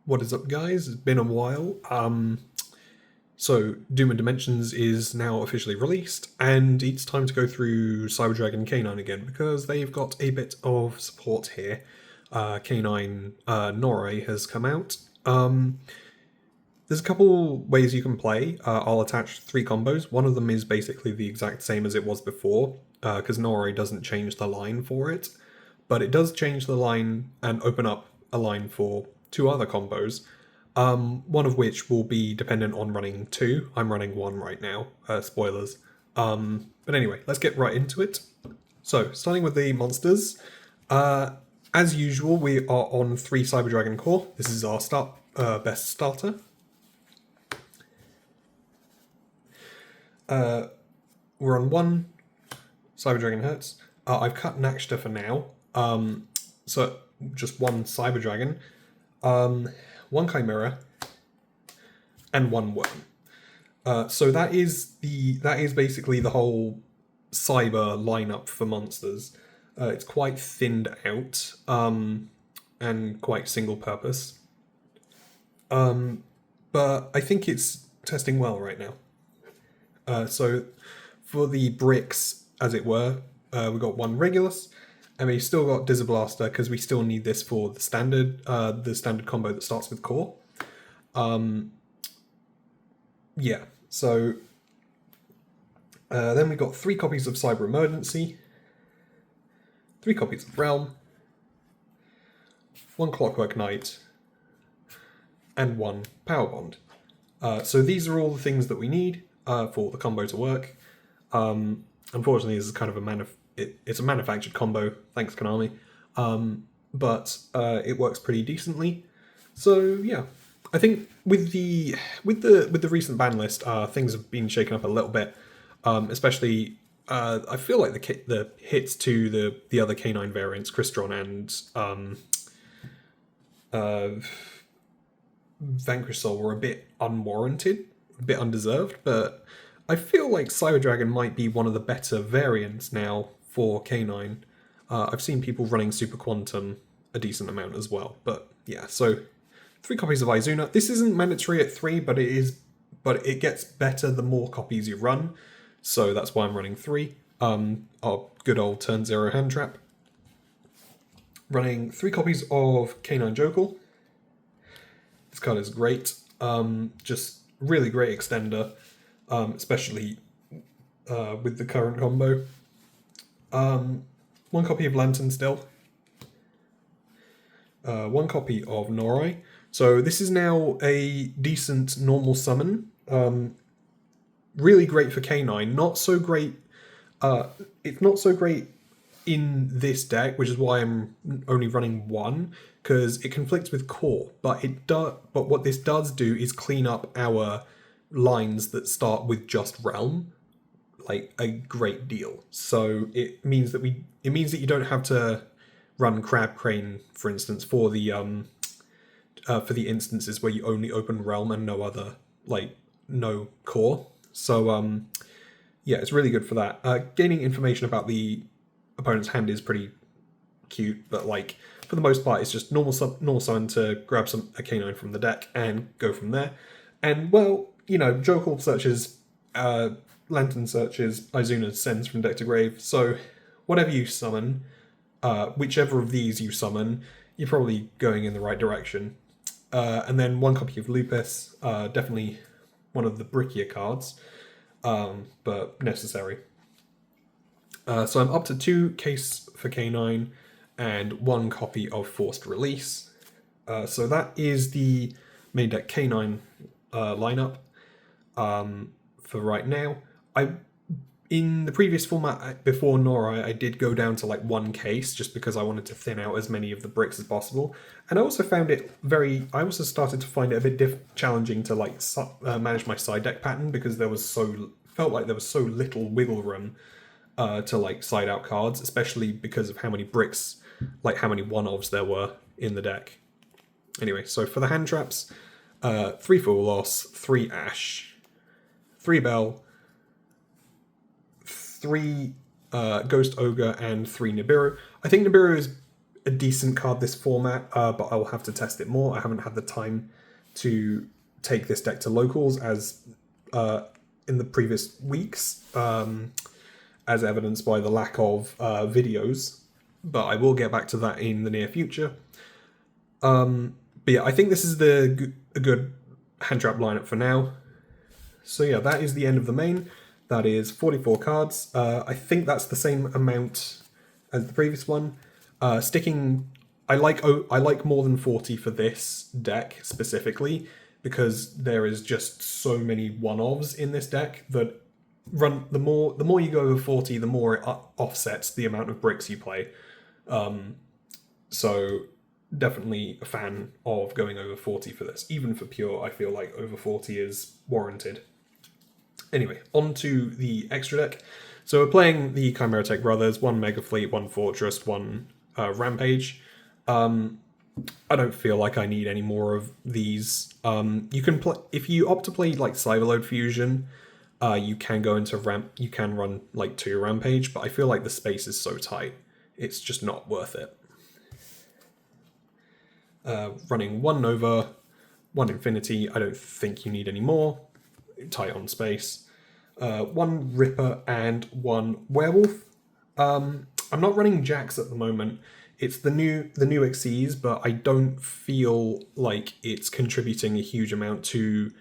What is up, guys? It's been a while. So Doom and Dimensions is now officially released, and it's time to go through Cyberdragon K9 again because they've got a bit of support here. K9 Noroi has come out. There's a couple ways you can play. I'll attach 3 combos. One of them is basically the exact same as it was before, because Noroi doesn't change the line for it, but it does change the line and open up a line for 2 other combos. One of which will be dependent on running 2. I'm running 1 right now. Spoilers. But anyway, let's get right into it. So, starting with the monsters. As usual, we are on 3 Cyberdragon core. This is our best starter. We're on 1 Cyberdragon Hertz. I've cut Nakshta for now. So, just 1 Cyberdragon. 1 Chimera, and 1 Worm. So that is basically the whole cyber lineup for monsters. It's quite thinned out, and quite single purpose. But I think it's testing well right now. So for the bricks, as it were, we got 1 Regulus. And we still got Dizzablaster because we still need this for the standard combo that starts with core. Yeah, so then we got 3 copies of Cyber Emergency, 3 copies of Realm, 1 Clockwork Knight, and 1 Power Bond. So these are all the things that we need for the combo to work. Unfortunately, this is kind of it's a manufactured combo, thanks Konami, but it works pretty decently. So yeah, I think with the recent ban list, things have been shaken up a little bit. Especially, I feel like the hits to the other K9 variants, Crystron and Vanquish Soul, were a bit unwarranted, a bit undeserved. But I feel like Cyberdragon might be one of the better variants now for K9. I've seen people running Super Quantum a decent amount as well. But yeah, so 3 copies of Izuna. This isn't mandatory at 3, but it gets better the more copies you run. So that's why I'm running 3. Our good old turn 0 hand trap. Running 3 copies of K9 Jokul. This card is great. Just really great extender, especially with the current combo. 1 copy of Lantern still. 1 copy of Noroi. So this is now a decent normal summon. Really great for K9. Not so great. It's not so great in this deck, which is why I'm only running 1, because it conflicts with core. But what this does do is clean up our lines that start with just Realm, like a great deal. So it means that you don't have to run Crab Crane, for instance, for the instances where you only open Realm and no other, like no core. So yeah, it's really good for that. Gaining information about the opponent's hand is pretty cute, but like for the most part, it's just normal summon to grab a K9 from the deck and go from there. And well, Jokul searches. Lantern searches, Izuna sends from deck to grave. So whatever you summon, whichever of these you summon, you're probably going in the right direction. And then 1 copy of Lupus, definitely one of the brickier cards, but necessary. So I'm up to 2 case for K9 and 1 copy of Forced Release. So that is the main deck K9 lineup for right now. In the previous format before Noroi, I did go down to like 1 case just because I wanted to thin out as many of the bricks as possible, and I also found it I also started to find it a bit challenging to like manage my side deck pattern because felt like there was so little wiggle room to like side out cards, especially because of how many bricks, like how many 1-ofs there were in the deck. Anyway, so for the hand traps, 3 Full Loss, 3 Ash, 3 Bell, 3 Ghost Ogre, and 3 Nibiru. I think Nibiru is a decent card this format, but I will have to test it more. I haven't had the time to take this deck to locals as in the previous weeks, as evidenced by the lack of videos, but I will get back to that in the near future. But yeah, I think this is a good hand trap lineup for now. So yeah, that is the end of the main. That is 44 cards. I think that's the same amount as the previous one. I like more than 40 for this deck specifically, because there is just so many one-offs in this deck that the more you go over 40, the more it offsets the amount of bricks you play. So definitely a fan of going over 40 for this. Even for pure, I feel like over 40 is warranted. Anyway, on to the extra deck. So we're playing the Chimera Tech Brothers, 1 Mega Fleet, 1 Fortress, 1 Rampage. I don't feel like I need any more of these. You can play, if you opt to play like Cyberload Fusion, you can go into you can run like 2 Rampage, but I feel like the space is so tight, it's just not worth it. Running 1 Nova, 1 Infinity, I don't think you need any more. Tight on space. 1 Ripper and 1 Werewolf. I'm not running Jax at the moment. It's the new Xyz, but I don't feel like it's contributing a huge amount to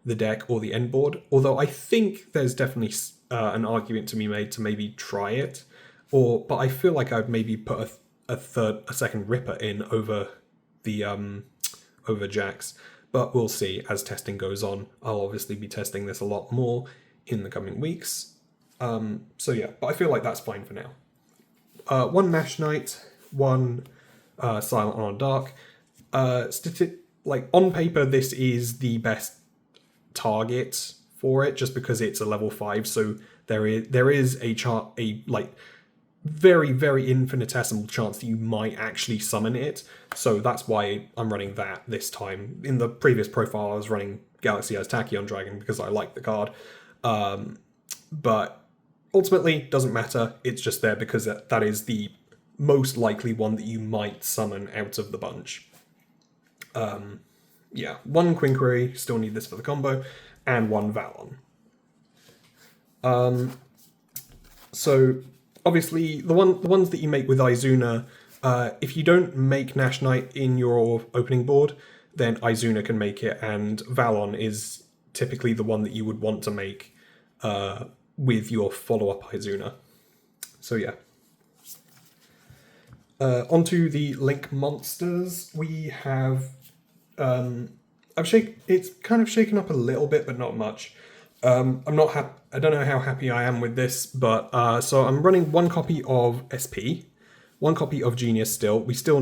the deck or the end board. Although I think there's definitely an argument to be made to maybe try it, but I feel like I'd maybe put a second Ripper in over the over Jax. But we'll see as testing goes on. I'll obviously be testing this a lot more in the coming weeks. So yeah, but I feel like that's fine for now. 1 Nash Knight, 1 Silent on Dark. Like on paper, this is the best target for it, just because it's a level 5. So there is a like very, very infinitesimal chance that you might actually summon it. So that's why I'm running that this time. In the previous profile, I was running Galaxy Eyes Tachyon Dragon because I like the card. But ultimately, doesn't matter. It's just there because that is the most likely one that you might summon out of the bunch. Yeah, 1 Quinquerry, still need this for the combo, and 1 Valon. So obviously, the ones that you make with Izuna, if you don't make Nash Knight in your opening board, then Izuna can make it, and Valon is typically the one that you would want to make with your follow-up Izuna. So yeah. Onto the Link monsters, we have... it's kind of shaken up a little bit, but not much. I'm not happy. I don't know how happy I am with this, but so I'm running 1 copy of SP, 1 copy of Genius still. We still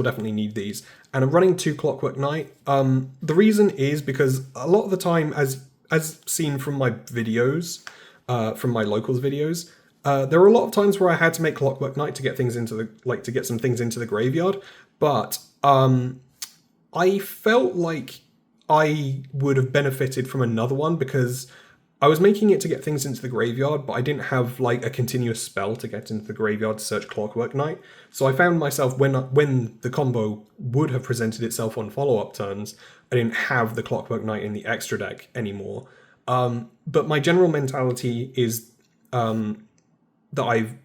definitely need these, and I'm running 2 Clockwork Knight. The reason is because a lot of the time, as seen from my videos, from my locals videos, there were a lot of times where I had to make Clockwork Knight to get things into to get some things into the graveyard, but I felt like I would have benefited from another one because I was making it to get things into the graveyard, but I didn't have like a continuous spell to get into the graveyard to search Clockwork Knight. So I found myself when the combo would have presented itself on follow-up turns, I didn't have the Clockwork Knight in the extra deck anymore. But my general mentality is that I've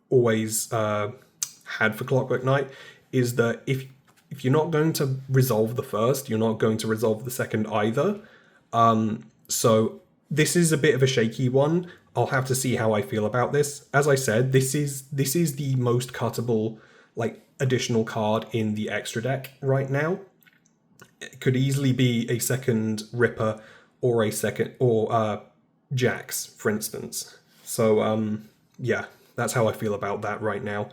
always had for Clockwork Knight is that if you're not going to resolve the first, you're not going to resolve the second either. So this is a bit of a shaky one. I'll have to see how I feel about this. As I said, this is the most cuttable like additional card in the extra deck right now. It could easily be a second Ripper or a second Jax, for instance. So yeah, that's how I feel about that right now.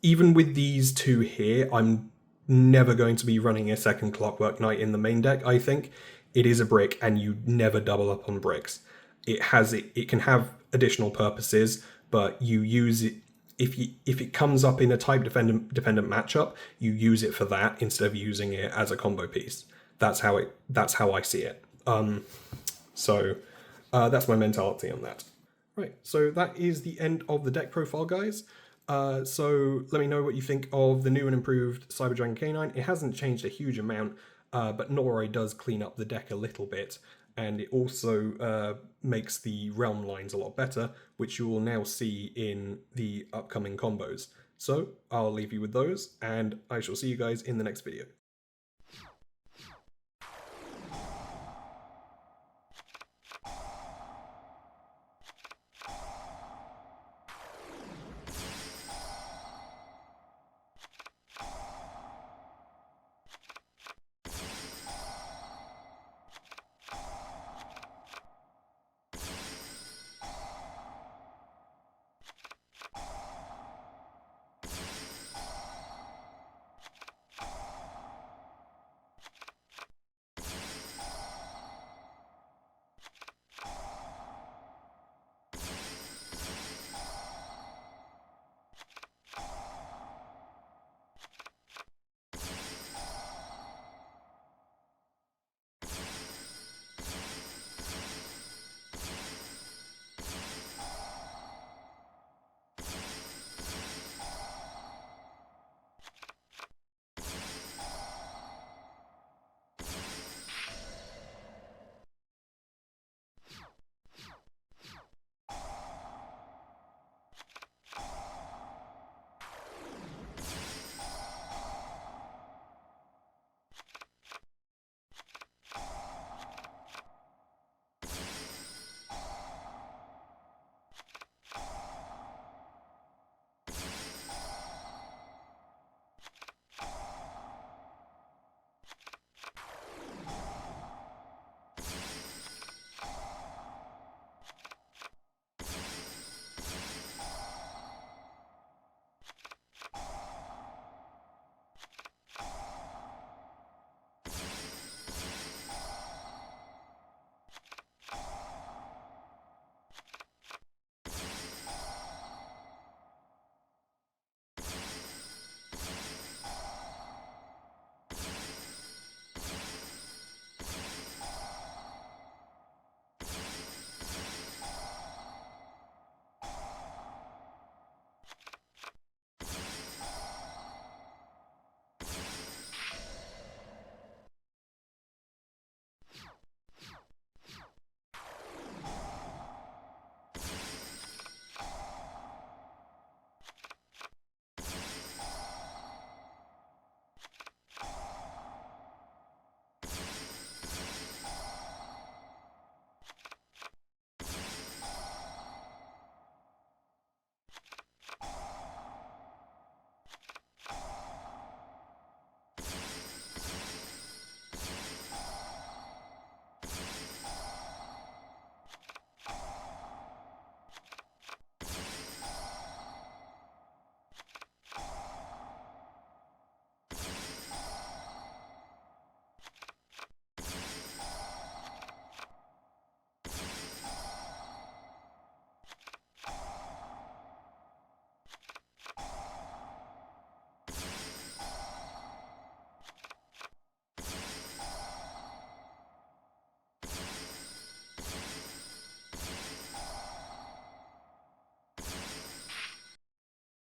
Even with these 2 here, I'm never going to be running a second Clockwork Knight in the main deck, I think. It is a brick, and you never double up on bricks. It can have additional purposes, but you use it if it comes up in a type dependent matchup, you use it for that instead of using it as a combo piece. That's how I see it. So that's my mentality on that. Right, so that is the end of the deck profile, guys. So let me know what you think of the new and improved Cyber Dragon K9. It hasn't changed a huge amount, but Noroi does clean up the deck a little bit, and it also makes the realm lines a lot better, which you will now see in the upcoming combos. So I'll leave you with those, and I shall see you guys in the next video.